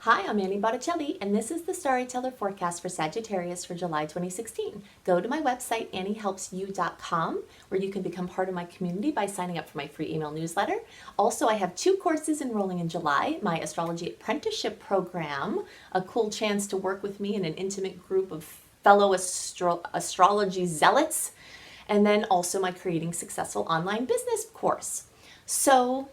Hi, I'm Annie Botticelli, and this is the Storyteller Forecast for Sagittarius for July 2016. Go to my website, anniehelpsyou.com, where you can become part of my community by signing up for my free email newsletter. Also, I have 2 courses enrolling in July, my Astrology Apprenticeship program, a cool chance to work with me in an intimate group of fellow astrology zealots, and then also my Creating Successful Online Business course. So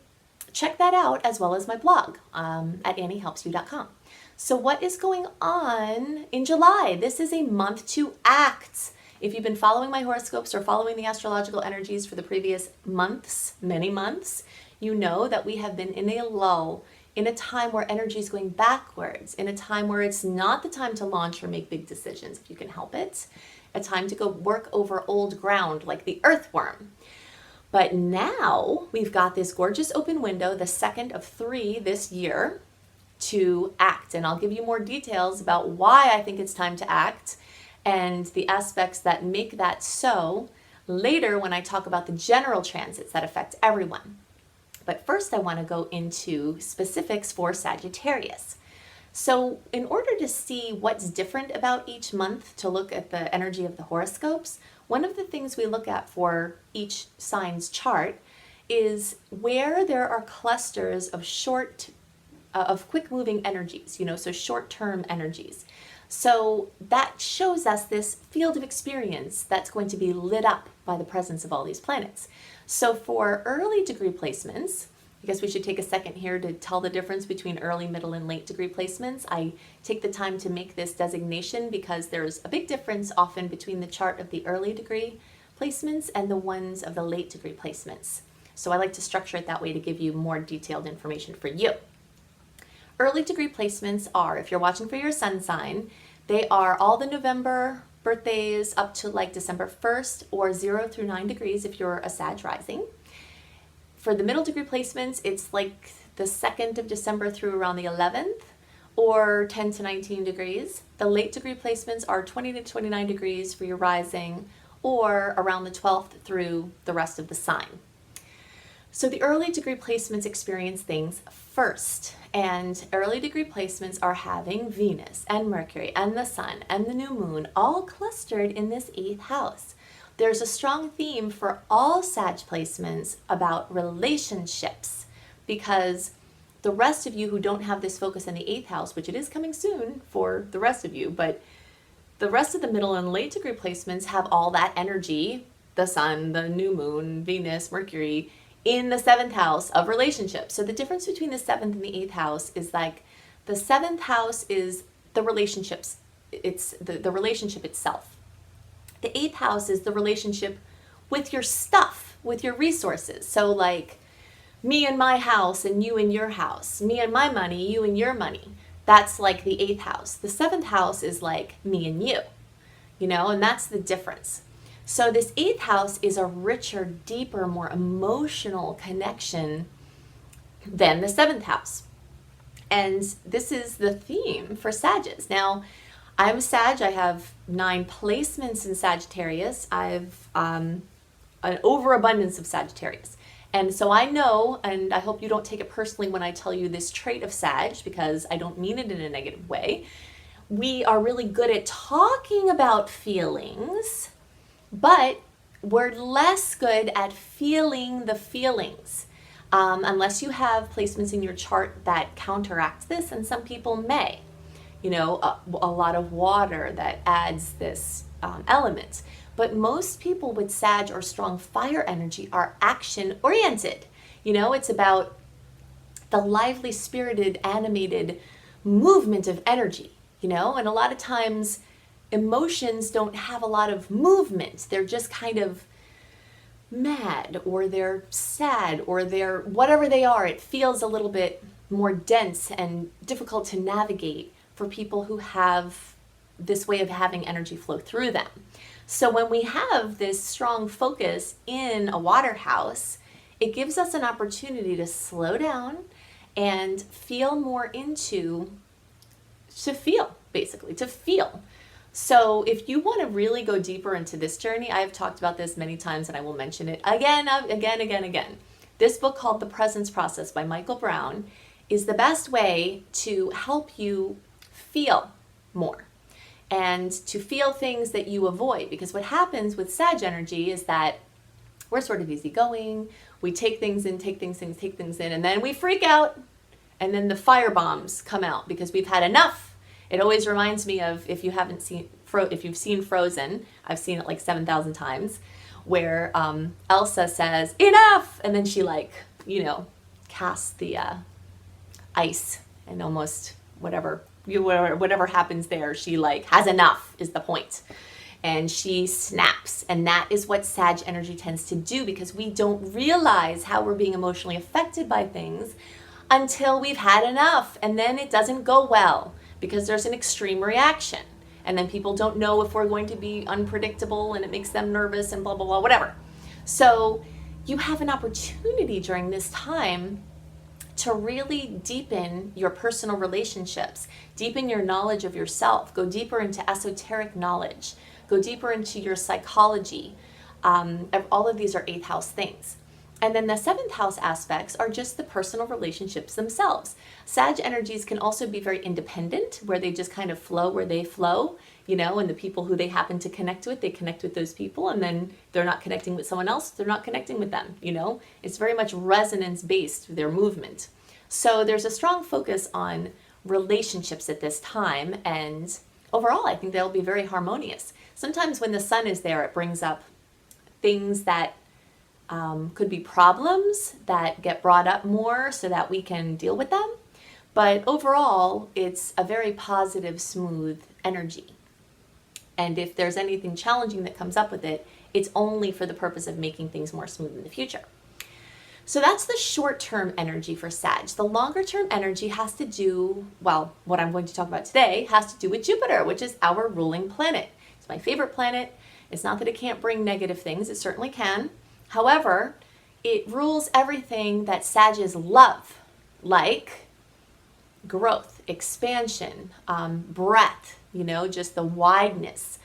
check that out, as well as my blog at anniehelpsyou.com. So what is going on in July? This is a month to act. If you've been following my horoscopes or following the astrological energies for the previous months, many months, you know that we have been in a lull, in a time where energy is going backwards, in a time where it's not the time to launch or make big decisions if you can help it, a time to go work over old ground like the earthworm. But now we've got this gorgeous open window, the second of 3 this year, to act. And I'll give you more details about why I think it's time to act and the aspects that make that so later when I talk about the general transits that affect everyone. But first I want to go into specifics for Sagittarius. So in order to see what's different about each month, to look at the energy of the horoscopes, one of the things we look at for each sign's chart is where there are clusters of quick-moving energies, so short-term energies. So that shows us this field of experience that's going to be lit up by the presence of all these planets. So for early degree placements, I guess we should take a second here to tell the difference between early, middle, and late degree placements. I take the time to make this designation because there's a big difference often between the chart of the early degree placements and the ones of the late degree placements. So I like to structure it that way to give you more detailed information for you. Early degree placements are, if you're watching for your sun sign, they are all the November birthdays up to like December 1st, or 0 through 9 degrees if you're a Sag rising. For the middle degree placements, it's like the 2nd of December through around the 11th, or 10 to 19 degrees. The late degree placements are 20 to 29 degrees for your rising, or around the 12th through the rest of the sign. So the early degree placements experience things first, and early degree placements are having Venus and Mercury and the Sun and the new moon all clustered in this 8th house. There's a strong theme for all Sag placements about relationships, because the rest of you who don't have this focus in the 8th house, which it is coming soon for the rest of you, but the rest of the middle and late degree placements have all that energy, the Sun, the new moon, Venus, Mercury, in the 7th house of relationships. So the difference between the 7th and the 8th house is like the 7th house is the relationships, it's the relationship itself. The 8th house is the relationship with your stuff, with your resources. So like me and my house and you and your house, me and my money, you and your money. That's like the 8th house. The 7th house is like me and you, and that's the difference. So this 8th house is a richer, deeper, more emotional connection than the 7th house. And this is the theme for Sagittarius. Now, I'm Sag. I have 9 placements in Sagittarius. I've an overabundance of Sagittarius. And so I know, and I hope you don't take it personally when I tell you this trait of Sag, because I don't mean it in a negative way. We are really good at talking about feelings, but we're less good at feeling the feelings. Unless you have placements in your chart that counteract this, and some people may. A lot of water that adds this element. But most people with Sag or strong fire energy are action-oriented. It's about the lively, spirited, animated movement of energy, and a lot of times emotions don't have a lot of movement. They're just kind of mad, or they're sad, or they're whatever they are. It feels a little bit more dense and difficult to navigate for people who have this way of having energy flow through them. So when we have this strong focus in a water house, it gives us an opportunity to slow down and feel more into, to feel. So if you want to really go deeper into this journey, I've talked about this many times and I will mention it again. This book called The Presence Process by Michael Brown is the best way to help you feel more and to feel things that you avoid. Because what happens with Sag energy is that we're sort of easygoing. We take things in, take things in, and then we freak out, and then the fire bombs come out because we've had enough. It always reminds me of, if you've seen Frozen, I've seen it like 7,000 times, where Elsa says, "Enough!" And then she casts the ice, and almost whatever happens there, she has enough is the point. And she snaps. And that is what Sag energy tends to do, because we don't realize how we're being emotionally affected by things until we've had enough. And then it doesn't go well because there's an extreme reaction. And then people don't know if we're going to be unpredictable, and it makes them nervous and blah, blah, blah, whatever. So you have an opportunity during this time to really deepen your personal relationships, deepen your knowledge of yourself, go deeper into esoteric knowledge, go deeper into your psychology. All of these are 8th house things. And then the 7th house aspects are just the personal relationships themselves. Sag energies can also be very independent, where they just kind of flow where they flow, and the people who they happen to connect with, they connect with those people, and then they're not connecting with someone else, they're not connecting with them, It's very much resonance-based, their movement. So there's a strong focus on relationships at this time, and overall, I think they'll be very harmonious. Sometimes when the sun is there, it brings up things that could be problems that get brought up more so that we can deal with them. But overall, it's a very positive, smooth energy. And if there's anything challenging that comes up with it, it's only for the purpose of making things more smooth in the future. So that's the short-term energy for Sag. The longer-term energy has to do, well, what I'm going to talk about today has to do with Jupiter, which is our ruling planet. It's my favorite planet. It's not that it can't bring negative things. It certainly can. However, it rules everything that Sages love, like growth, expansion, breadth, just the wideness,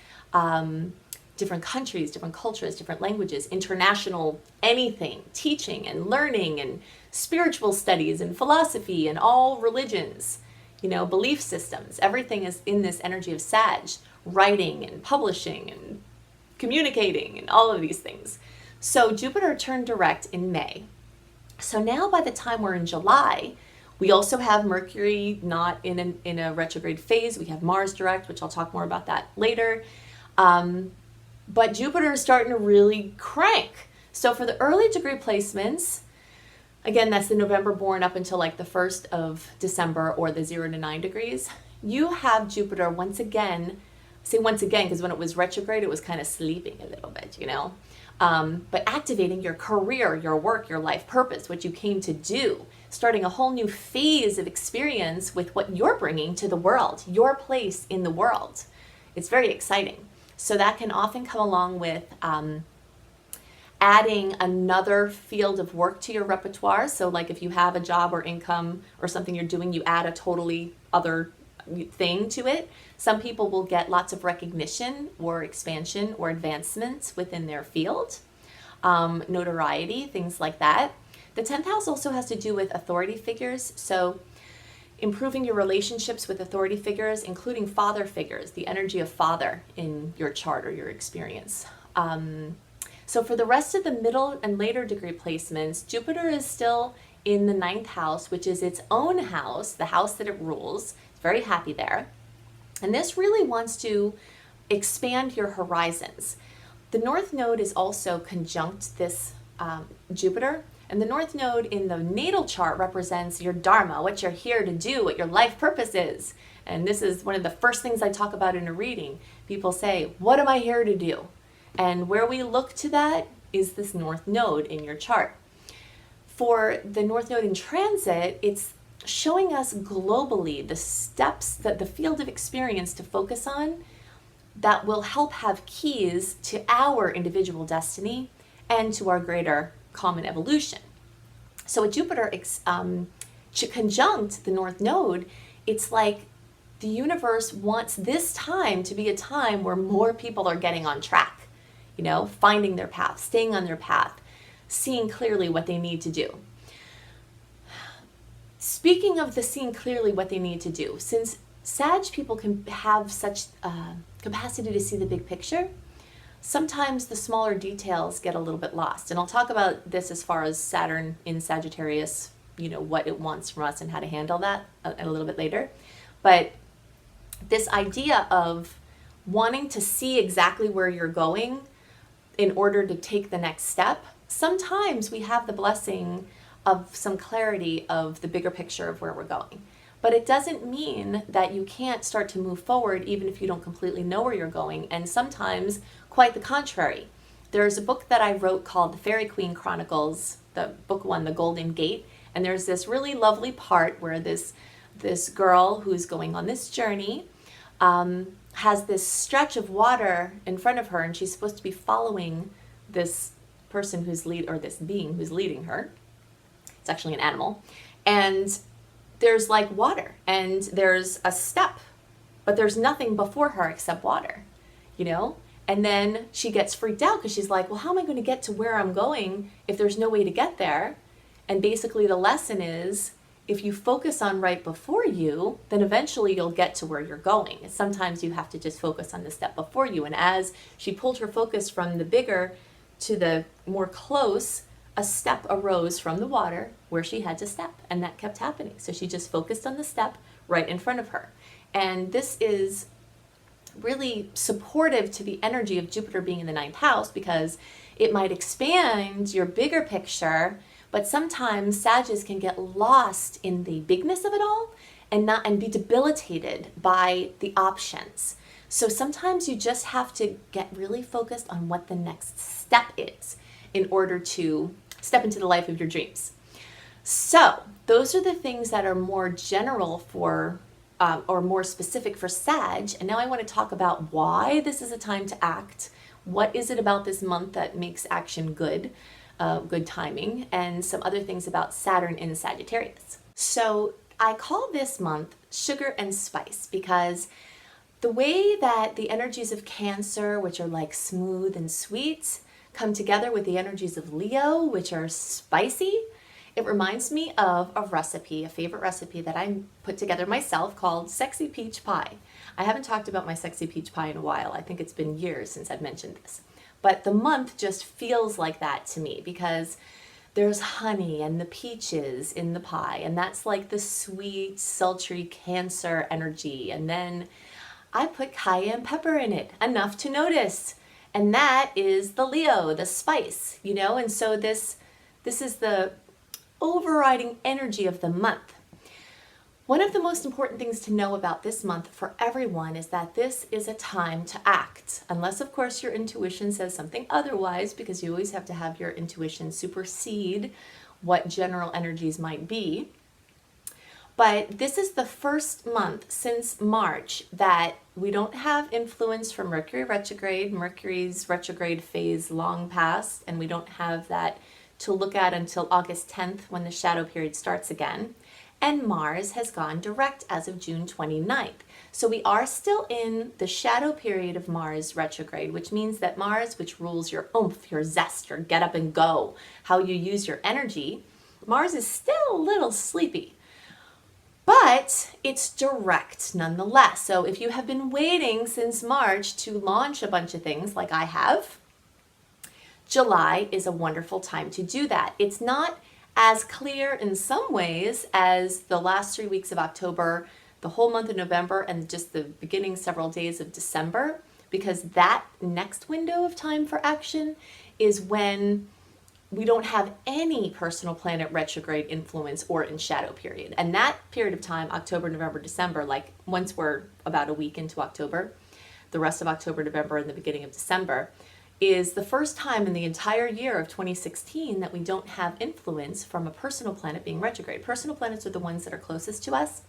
different countries, different cultures, different languages, international anything, teaching and learning and spiritual studies and philosophy and all religions, belief systems. Everything is in this energy of Sag, writing and publishing and communicating and all of these things. So Jupiter turned direct in May. So now by the time we're in July, we also have Mercury not in a retrograde phase. We have Mars direct, which I'll talk more about that later. But Jupiter is starting to really crank. So for the early degree placements, again, that's the November born up until the 1st of December, or the 0 to 9 degrees, you have Jupiter once again, because when it was retrograde, it was kind of sleeping a little bit, but activating your career, your work, your life purpose, what you came to do, starting a whole new phase of experience with what you're bringing to the world, your place in the world. It's very exciting. So that can often come along with adding another field of work to your repertoire. So if you have a job or income or something you're doing, you add a totally other thing to it. Some people will get lots of recognition or expansion or advancements within their field, notoriety, things like that. The 10th house also has to do with authority figures. So improving your relationships with authority figures, including father figures, the energy of father in your chart or your experience. So for the rest of the middle and later degree placements, Jupiter is still in the 9th house, which is its own house, the house that it rules. It's very happy there. And this really wants to expand your horizons. The North Node is also conjunct this Jupiter. And the North Node in the natal chart represents your dharma, what you're here to do, what your life purpose is. And this is one of the first things I talk about in a reading. People say, what am I here to do? And where we look to that is this North Node in your chart. For the North Node in transit, it's showing us globally the steps, that the field of experience to focus on that will help have keys to our individual destiny and to our greater common evolution. So with Jupiter conjunct the North Node, it's like the universe wants this time to be a time where more people are getting on track, finding their path, staying on their path, seeing clearly what they need to do. Speaking of the seeing clearly what they need to do, since Sag people can have such capacity to see the big picture, sometimes the smaller details get a little bit lost. And I'll talk about this as far as Saturn in Sagittarius, what it wants from us and how to handle that a little bit later. But this idea of wanting to see exactly where you're going in order to take the next step, sometimes we have the blessing of some clarity of the bigger picture of where we're going. But it doesn't mean that you can't start to move forward even if you don't completely know where you're going. And sometimes quite the contrary. There's a book that I wrote called The Fairy Queen Chronicles, the book one, The Golden Gate. And there's this really lovely part where this girl who's going on this journey has this stretch of water in front of her, and she's supposed to be following this person this being who's leading her. It's actually an animal. And there's like water, and there's a step, but there's nothing before her except water, And then she gets freaked out because she's like, well, how am I going to get to where I'm going if there's no way to get there? And basically the lesson is, if you focus on right before you, then eventually you'll get to where you're going. Sometimes you have to just focus on the step before you. And as she pulled her focus from the bigger to the more close, a step arose from the water where she had to step, and that kept happening. So she just focused on the step right in front of her. And this is really supportive to the energy of Jupiter being in the 9th house, because it might expand your bigger picture, but sometimes Sagittarius can get lost in the bigness of it all and be debilitated by the options. So sometimes you just have to get really focused on what the next step is in order to step into the life of your dreams. So those are the things that are more general for or more specific for Sag. And now I want to talk about why this is a time to act. What is it about this month that makes action good timing, and some other things about Saturn in Sagittarius. So I call this month sugar and spice, because the way that the energies of Cancer, which are like smooth and sweet, come together with the energies of Leo, which are spicy, it reminds me of a favorite recipe that I put together myself called Sexy Peach Pie. I haven't talked about my Sexy Peach Pie in a while. I think it's been years since I've mentioned this. But the month just feels like that to me, because there's honey and the peaches in the pie, and that's like the sweet, sultry Cancer energy. And then I put cayenne pepper in it, enough to notice. And that is the Leo, the spice, And so this is the overriding energy of the month. One of the most important things to know about this month for everyone is that this is a time to act. Unless, of course, your intuition says something otherwise, because you always have to have your intuition supersede what general energies might be. But this is the first month since March that we don't have influence from Mercury retrograde. Mercury's retrograde phase long past, and we don't have that to look at until August 10th when the shadow period starts again. And Mars has gone direct as of June 29th. So we are still in the shadow period of Mars retrograde, which means that Mars, which rules your oomph, your zest, your get up and go, how you use your energy, Mars is still a little sleepy. But it's direct nonetheless. So if you have been waiting since March to launch a bunch of things like I have, July is a wonderful time to do that. It's not as clear in some ways as the last 3 weeks of October, the whole month of November, and just the beginning several days of December, because that next window of time for action is when we don't have any personal planet retrograde influence or in shadow period. And that period of time, October, November, December, like once we're about a week into October, the rest of October, November, and the beginning of December, is the first time in the entire year of 2016 that we don't have influence from a personal planet being retrograde. Personal planets are the ones that are closest to us.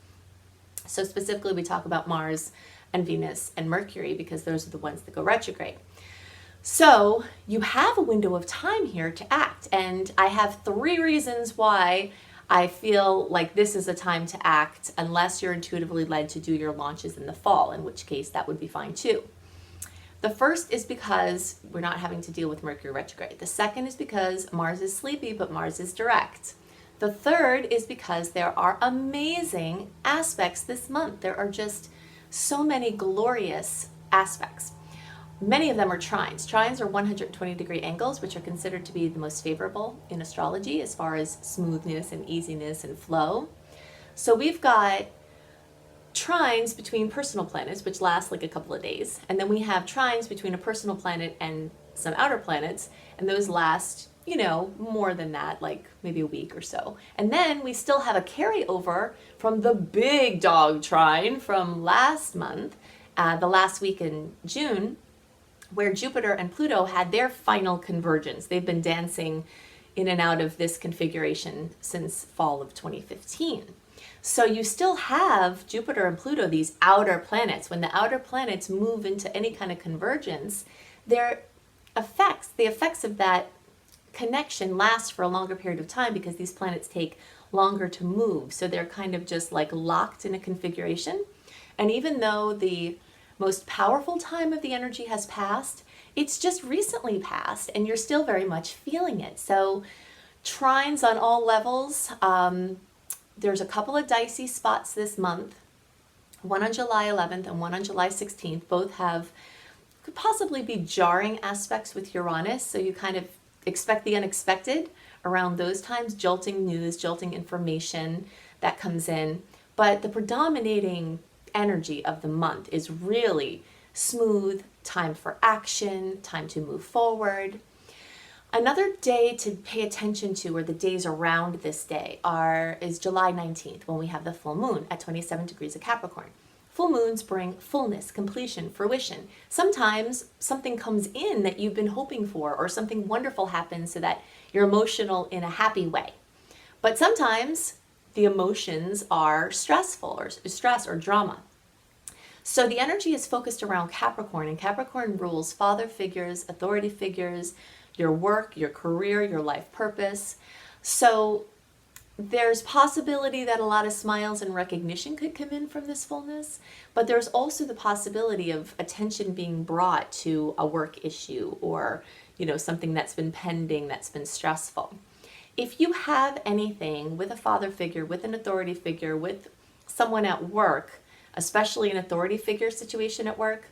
So specifically, we talk about Mars and Venus and Mercury because those are the ones that go retrograde. So you have a window of time here to act. And I have 3 reasons why I feel like this is a time to act, unless you're intuitively led to do your launches in the fall, in which case that would be fine too. The first is because we're not having to deal with Mercury retrograde. The second is because Mars is sleepy, but Mars is direct. The third is because there are amazing aspects this month. There are just so many glorious aspects. Many of them are trines. Trines are 120-degree angles, which are considered to be the most favorable in astrology as far as smoothness and easiness and flow. So we've got trines between personal planets, which last like a couple of days. And then we have trines between a personal planet and some outer planets, and those last, more than that, like maybe a week or so. And then we still have a carryover from the big dog trine from last month, the last week in June, where Jupiter and Pluto had their final convergence. They've been dancing in and out of this configuration since fall of 2015. So you still have Jupiter and Pluto, these outer planets. When the outer planets move into any kind of convergence, the effects of that connection last for a longer period of time because these planets take longer to move. So they're kind of just like locked in a configuration. And even though the most powerful time of the energy has passed, it's just recently passed and you're still very much feeling it. So trines on all levels. There's a couple of dicey spots this month, one on July 11th and one on July 16th. Both could possibly be jarring aspects with Uranus. So you kind of expect the unexpected around those times, jolting news, jolting information that comes in. But the predominating energy of the month is really smooth, time for action, time to move forward. Another day to pay attention to, or the days around this day, is July 19th, when we have the full moon at 27 degrees of Capricorn. Full moons bring fullness, completion, fruition. Sometimes something comes in that you've been hoping for, or something wonderful happens so that you're emotional in a happy way. But sometimes the emotions are stressful, or stress or drama. So the energy is focused around Capricorn, and Capricorn rules father figures, authority figures, your work, your career, your life purpose. So there's possibility that a lot of smiles and recognition could come in from this fullness, but there's also the possibility of attention being brought to a work issue or, something that's been pending, that's been stressful. If you have anything with a father figure, with an authority figure, with someone at work, especially an authority figure situation at work,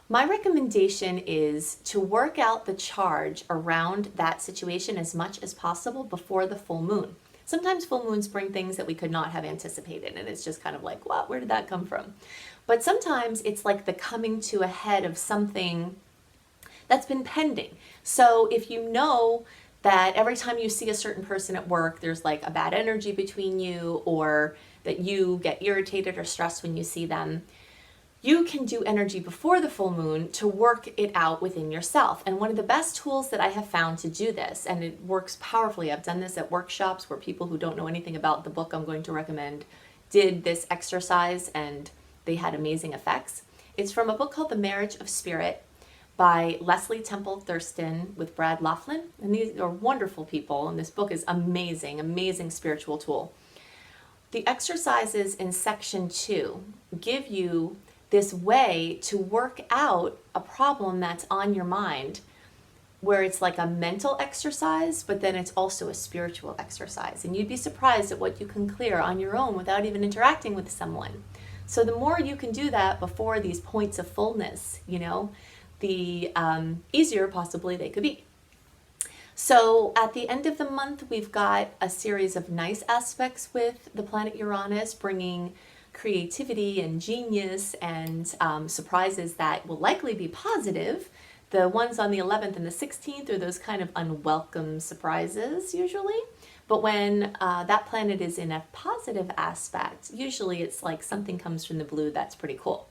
my recommendation is to work out the charge around that situation as much as possible before the full moon. Sometimes full moons bring things that we could not have anticipated, and it's just kind of like, what? Where did that come from? But sometimes it's like the coming to a head of something that's been pending. So if you know that every time you see a certain person at work, there's like a bad energy between you, or that you get irritated or stressed when you see them, you can do energy before the full moon to work it out within yourself. And one of the best tools that I have found to do this, and it works powerfully, I've done this at workshops where people who don't know anything about the book I'm going to recommend did this exercise and they had amazing effects. It's from a book called The Marriage of Spirit by Leslie Temple Thurston with Brad Laughlin. And these are wonderful people, and this book is amazing, amazing spiritual tool. The exercises in section 2 give you this way to work out a problem that's on your mind, where it's like a mental exercise, but then it's also a spiritual exercise. And you'd be surprised at what you can clear on your own without even interacting with someone. So the more you can do that before these points of fullness, the easier possibly they could be. So at the end of the month, we've got a series of nice aspects with the planet Uranus, bringing creativity and genius and surprises that will likely be positive. The ones on the 11th and the 16th are those kind of unwelcome surprises usually. But when that planet is in a positive aspect, usually it's like something comes from the blue that's pretty cool.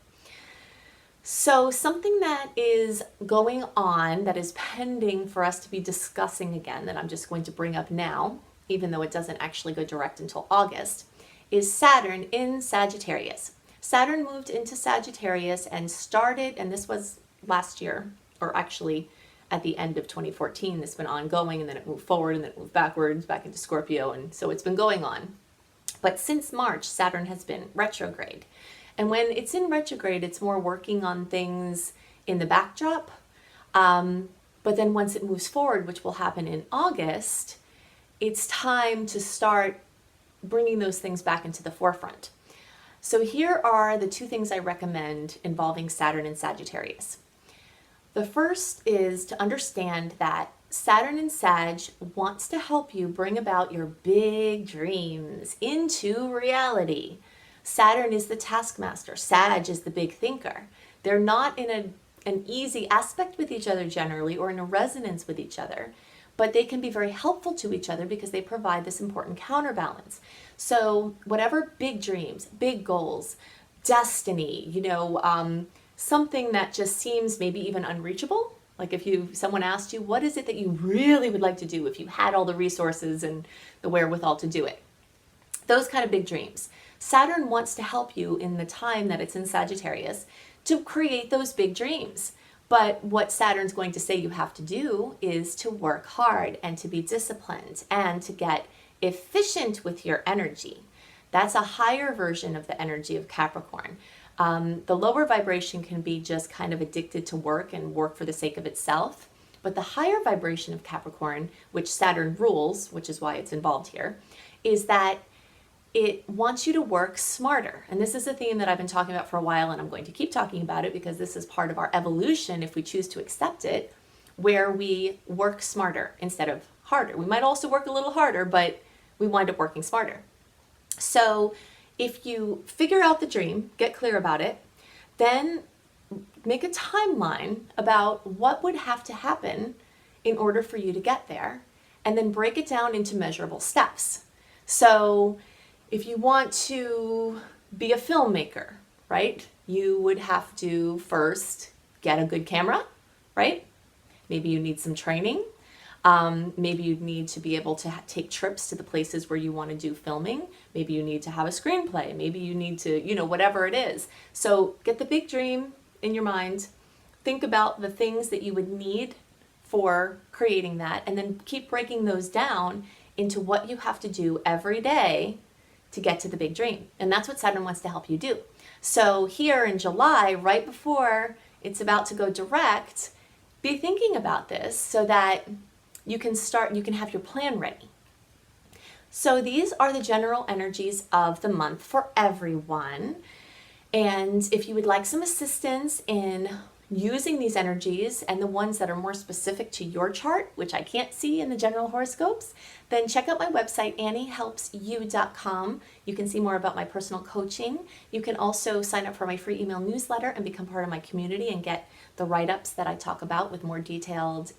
So something that is going on, that is pending for us to be discussing again, that I'm just going to bring up now, even though it doesn't actually go direct until August, is Saturn in Sagittarius. Saturn moved into Sagittarius and started, and this was last year, or actually at the end of 2014, this has been ongoing, and then it moved forward, and then it moved backwards, back into Scorpio, and so it's been going on. But since March, Saturn has been retrograde. And when it's in retrograde, it's more working on things in the backdrop. But then once it moves forward, which will happen in August, it's time to start bringing those things back into the forefront. So here are the two things I recommend involving Saturn and Sagittarius. The first is to understand that Saturn in Sag wants to help you bring about your big dreams into reality. Saturn is the taskmaster. Sag is the big thinker. They're not in an easy aspect with each other generally, or in a resonance with each other, but they can be very helpful to each other because they provide this important counterbalance. So whatever big dreams, big goals, destiny, something that just seems maybe even unreachable, like if someone asked you, what is it that you really would like to do if you had all the resources and the wherewithal to do it? Those kind of big dreams. Saturn wants to help you in the time that it's in Sagittarius to create those big dreams. But what Saturn's going to say you have to do is to work hard and to be disciplined and to get efficient with your energy. That's a higher version of the energy of Capricorn. The lower vibration can be just kind of addicted to work and work for the sake of itself. But the higher vibration of Capricorn, which Saturn rules, which is why it's involved here, is that it wants you to work smarter. And this is a theme that I've been talking about for a while, and I'm going to keep talking about it because this is part of our evolution if we choose to accept it, where we work smarter instead of harder. We might also work a little harder, but we wind up working smarter. So if you figure out the dream, get clear about it, then make a timeline about what would have to happen in order for you to get there, and then break it down into measurable steps. So if you want to be a filmmaker, right, you would have to first get a good camera, right? Maybe you need some training. Maybe you need to be able to take trips to the places where you want to do filming. Maybe you need to have a screenplay. Maybe you need to, whatever it is. So get the big dream in your mind. Think about the things that you would need for creating that, and then keep breaking those down into what you have to do every day to get to the big dream. And that's what Saturn wants to help you do. So here in July, right before it's about to go direct, be thinking about this so that you can have your plan ready. So these are the general energies of the month for everyone. And if you would like some assistance in using these energies and the ones that are more specific to your chart, which I can't see in the general horoscopes, then check out my website, anniehelpsyou.com. You can see more about my personal coaching. You can also sign up for my free email newsletter and become part of my community and get the write-ups that I talk about with more detailed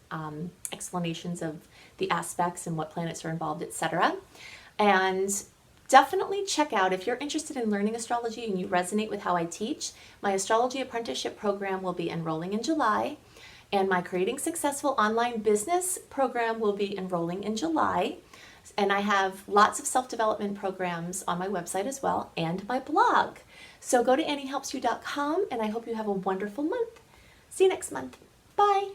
explanations of the aspects and what planets are involved, etc. And definitely check out, if you're interested in learning astrology and you resonate with how I teach, my Astrology Apprenticeship program will be enrolling in July, and my Creating Successful Online Business program will be enrolling in July. And I have lots of self-development programs on my website as well, and my blog. So go to anniehelpsyou.com, and I hope you have a wonderful month. See you next month. Bye.